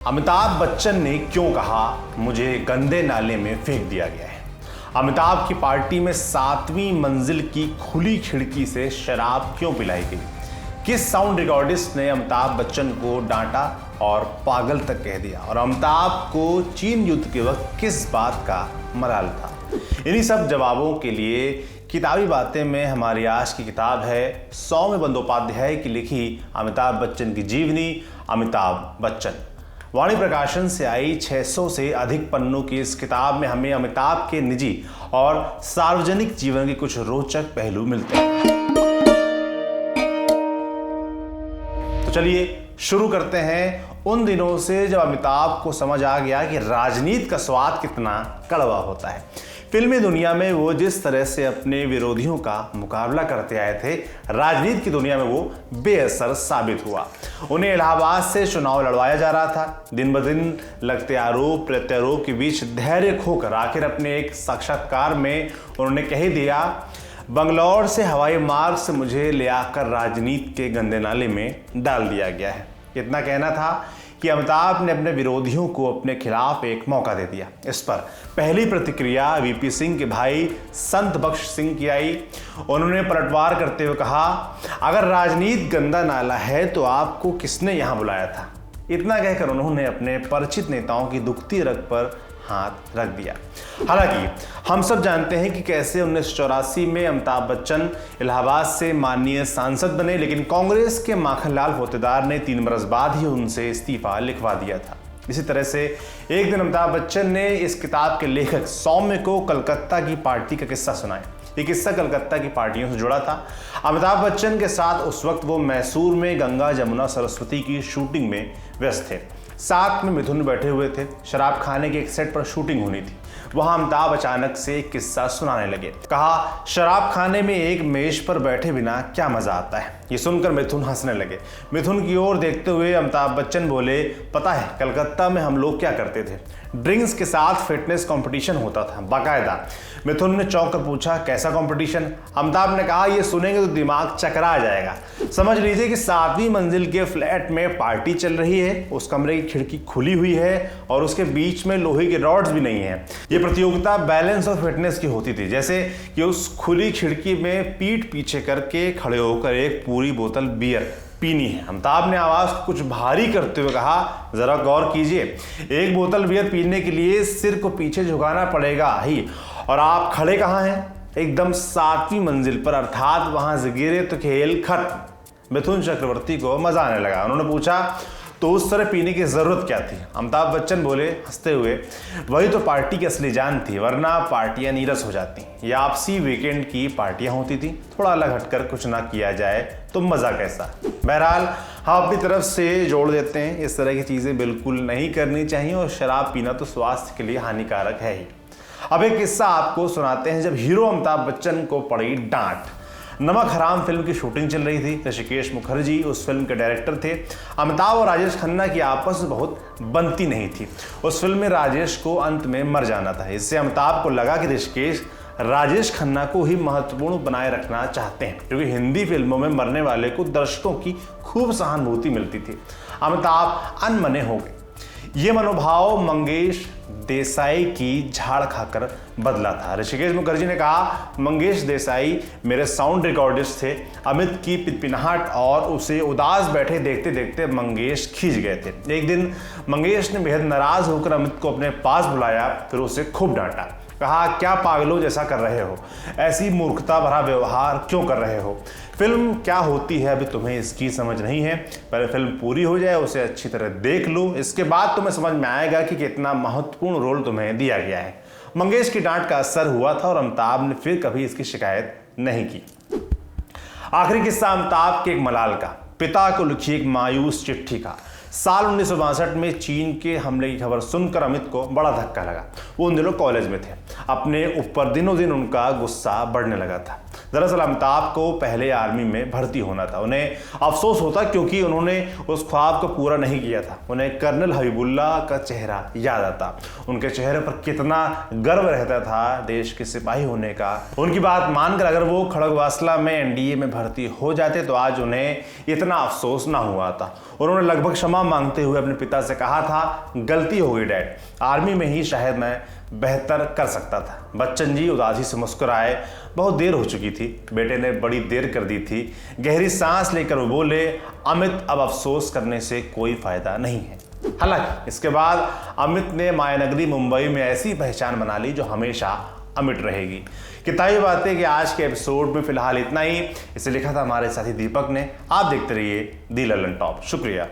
अमिताभ बच्चन ने क्यों कहा मुझे गंदे नाले में फेंक दिया गया है। अमिताभ की पार्टी में 7वीं मंजिल की खुली खिड़की से शराब क्यों पिलाई गई। किस साउंड रिकॉर्डिस्ट ने अमिताभ बच्चन को डांटा और पागल तक कह दिया, और अमिताभ को चीन युद्ध के वक्त किस बात का मलाल था। इन्हीं सब जवाबों के लिए किताबी बातें में हमारी आज की किताब है सौम्य बंदोपाध्याय की लिखी अमिताभ बच्चन की जीवनी अमिताभ बच्चन। वाणी प्रकाशन से आई 600 से अधिक पन्नों की इस किताब में हमें अमिताभ के निजी और सार्वजनिक जीवन के कुछ रोचक पहलू मिलते हैं। तो चलिए शुरू करते हैं उन दिनों से जब अमिताभ को समझ आ गया कि राजनीति का स्वाद कितना कड़वा होता है। फिल्मी दुनिया में वो जिस तरह से अपने विरोधियों का मुकाबला करते आए थे, राजनीति की दुनिया में वो बेअसर साबित हुआ। उन्हें इलाहाबाद से चुनाव लड़वाया जा रहा था। दिन ब दिन लगते आरोप प्रत्यारोप के बीच धैर्य खोकर आखिर अपने एक साक्षात्कार में उन्होंने कह दिया, बंगलौर से हवाई मार्ग से मुझे ले आकर राजनीति के गंदे नाले में डाल दिया गया है। इतना कहना था कि अमिताभ ने अपने विरोधियों को अपने खिलाफ एक मौका दे दिया। इस पर पहली प्रतिक्रिया वीपी सिंह के भाई संत बख्श सिंह की आई। उन्होंने पलटवार करते हुए कहा, अगर राजनीति गंदा नाला है तो आपको किसने यहां बुलाया था। इतना कहकर उन्होंने अपने परिचित नेताओं की दुखती रग पर हाथ रख दिया। हालांकि हम सब जानते हैं कि कैसे 1984 में अमिताभ बच्चन इलाहाबाद से माननीय सांसद बने, लेकिन कांग्रेस के माखनलाल फोतेदार ने 3 बरस बाद ही उनसे इस्तीफा लिखवा दिया था। इसी तरह से एक दिन अमिताभ बच्चन ने इस किताब के लेखक सौम्य को कलकत्ता की पार्टी का किस्सा सुनाया। ये किस्सा कलकत्ता की पार्टियों से जुड़ा था। अमिताभ बच्चन के साथ उस वक्त वो मैसूर में गंगा जमुना सरस्वती की शूटिंग में व्यस्त थे। साथ में मिथुन बैठे हुए थे। शराब खाने के एक सेट पर शूटिंग होनी थी। वहां अमिताभ अचानक से एक किस्सा सुनाने लगे। कहा, शराब खाने में एक मेज पर बैठे बिना क्या मजा आता है। ये सुनकर मिथुन हंसने लगे। मिथुन की ओर देखते हुए अमिताभ बच्चन बोले, पता है कलकत्ता में हम लोग क्या करते थे, ड्रिंक्स के साथ फिटनेस कंपटीशन होता था बाकायदा। मिथुन ने चौंक कर पूछा, कैसा कंपटीशन। अमिताभ ने कहा, ये सुनेंगे तो दिमाग चकरा जाएगा। समझ लीजिए कि 7वीं मंजिल के फ्लैट में पार्टी चल रही है। उस कमरे की खिड़की खुली हुई है और उसके बीच में लोहे के रॉड्स भी नहीं है। ये प्रतियोगिता बैलेंस और फिटनेस की होती थी, जैसे कि उस खुली खिड़की में पीठ पीछे करके खड़े होकर एक पूरी बोतल बियर पीनी है। अमिताभ ने आवाज कुछ भारी करते हुए कहा, जरा गौर कीजिए, एक बोतल बियर पीने के लिए सिर को पीछे झुकाना पड़ेगा ही, और आप खड़े कहाँ हैं, एकदम 7वीं मंजिल पर, अर्थात वहां से गिरे तो खेल खत्म। मिथुन चक्रवर्ती को मजा आने लगा। उन्होंने पूछा, तो उस तरह पीने की जरूरत क्या थी। अमिताभ बच्चन बोले हंसते हुए, वही तो पार्टी की असली जान थी, वरना पार्टियां नीरस हो जाती। ये आपसी वीकेंड की पार्टियां होती थी, थोड़ा अलग हटकर कुछ ना किया जाए तो मजा कैसा। बहरहाल हम अपनी तरफ से जोड़ देते हैं, इस तरह की चीजें बिल्कुल नहीं करनी चाहिए, और शराब पीना तो स्वास्थ्य के लिए हानिकारक है ही। अब एक किस्सा आपको सुनाते हैं। जब हीरो अमिताभ बच्चन को पड़ी डांट। नमक हराम फिल्म की शूटिंग चल रही थी। ऋषिकेश मुखर्जी उस फिल्म के डायरेक्टर थे। अमिताभ और राजेश खन्ना की आपस में बहुत बनती नहीं थी। उस फिल्म में राजेश को अंत में मर जाना था। इससे अमिताभ को लगा कि ऋषिकेश राजेश खन्ना को ही महत्वपूर्ण बनाए रखना चाहते हैं, क्योंकि हिंदी फिल्मों में मरने वाले को दर्शकों की खूब सहानुभूति मिलती थी। अमिताभ अनमने हो गए। ये मनोभाव मंगेश देसाई की झाड़ खाकर बदला था। ऋषिकेश मुखर्जी ने कहा, मंगेश देसाई मेरे साउंड रिकॉर्डिस्ट थे। अमित की पिनपिनाहट और उसे उदास बैठे देखते देखते मंगेश खींच गए थे। एक दिन मंगेश ने बेहद नाराज होकर अमित को अपने पास बुलाया, फिर उसे खूब डांटा। कहा, क्या पागलों जैसा कर रहे हो, ऐसी मूर्खता भरा व्यवहार क्यों कर रहे हो। फिल्म क्या होती है अभी तुम्हें इसकी समझ नहीं है, पहले फिल्म पूरी हो जाए, उसे अच्छी तरह देख लो, इसके बाद तुम्हें समझ में आएगा कि कितना महत्वपूर्ण रोल तुम्हें दिया गया है। मंगेश की डांट का असर हुआ था और अमिताभ ने फिर कभी इसकी शिकायत नहीं की। आखिरी किस्सा अमिताभ के एक मलाल का, पिता को लिखी एक मायूस चिट्ठी का। साल 1962 में चीन के हमले की खबर सुनकर अमित को बड़ा धक्का लगा। वो उन दिनों कॉलेज में थे। अपने ऊपर दिनों दिन उनका गुस्सा बढ़ने लगा था। दरअसल अमिताभ को पहले आर्मी में भर्ती होना था। उन्हें अफसोस होता क्योंकि उन्होंने उस ख्वाब को पूरा नहीं किया था। उन्हें कर्नल हबीबुल्लाह का चेहरा याद आता, उनके चेहरे पर कितना गर्व रहता था देश के सिपाही होने का। उनकी बात मानकर अगर वो खड़गवासला में एनडीए में भर्ती हो जाते तो आज उन्हें इतना अफसोस ना हुआ था। उन्होंने लगभग क्षमा मांगते हुए अपने पिता से कहा था, गलती हो गई डैड, आर्मी में ही शायद मैं बेहतर कर सकता था। बच्चन जी उदासी से मुस्कुराए। बहुत देर हो चुकी थी, बेटे ने बड़ी देर कर दी थी। गहरी सांस लेकर वो बोले, अमित अब अफसोस करने से कोई फायदा नहीं है। हालांकि इसके बाद अमित ने मायानगरी मुंबई में ऐसी पहचान बना ली जो हमेशा अमिट रहेगी। किताबी बातें कि आज के एपिसोड में फिलहाल इतना ही। इसे लिखा था हमारे साथी दीपक ने। आप देखते रहिए दी ललन टॉप। शुक्रिया।